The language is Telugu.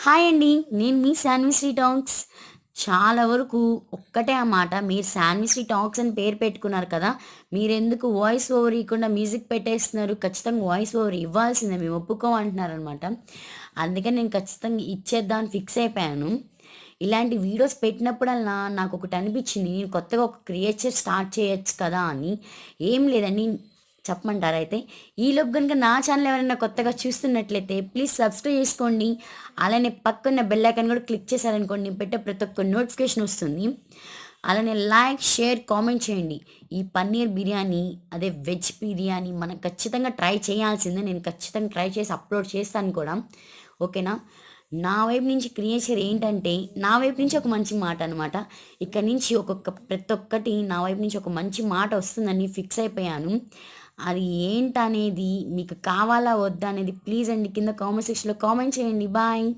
హాయ్ అండి. నేను మీ శాన్విశ్రీ టాక్స్. చాలా వరకు ఒక్కటే ఆ మాట, మీరు శాన్విశ్రీ టాక్స్ అని పేరు పెట్టుకున్నారు కదా! మీరెందుకు వాయిస్ ఓవర్ ఇయ్యకుండా మ్యూజిక్ పెట్టేస్తున్నారు? ఖచ్చితంగా వాయిస్ ఓవర్ ఇవ్వాల్సిందే, మేము ఒప్పుకోం అంటున్నారనమాట. అందుకని నేను ఖచ్చితంగా ఇచ్చేద్దాం అని ఫిక్స్ అయిపోయాను. ఇలాంటి వీడియోస్ పెట్టినప్పుడల్లా నాకొకటి అనిపించింది, నేను కొత్తగా ఒక క్రియేచర్ స్టార్ట్ చేయొచ్చు కదా అని. ఏం లేదండి, చెప్పమంటారా అయితే? ఈలోపు గనుక నా ఛానల్ ఎవరైనా కొత్తగా చూస్తున్నట్లయితే ప్లీజ్ సబ్స్క్రైబ్ చేసుకోండి. అలానే పక్కన్న బెల్ ఐకాన్ కూడా క్లిక్ చేశారనుకోండి, నేను పెట్టే ప్రతి ఒక్క నోటిఫికేషన్ వస్తుంది. అలానే లైక్, షేర్, కామెంట్ చేయండి. ఈ పన్నీర్ బిర్యానీ, అదే వెజ్ బిర్యానీ మనం ఖచ్చితంగా ట్రై చేయాల్సిందే. నేను ఖచ్చితంగా ట్రై చేసి అప్లోడ్ చేస్తాను కూడా. ఓకేనా? నా వైపు నుంచి క్రియేచర్ ఏంటంటే, నా వైపు నుంచి ఒక మంచి మాట అనమాట. ఇక్కడి నుంచి ప్రతి ఒక్కటి నా వైపు నుంచి ఒక మంచి మాట వస్తుందని ఫిక్స్ అయిపోయాను. అది ఏంటనేది మీకు కావాలా వద్దా అనేది ప్లీజ్ అండి కింద కామెంట్ సెక్షన్‌లో కామెంట్ చేయండి. బాయ్.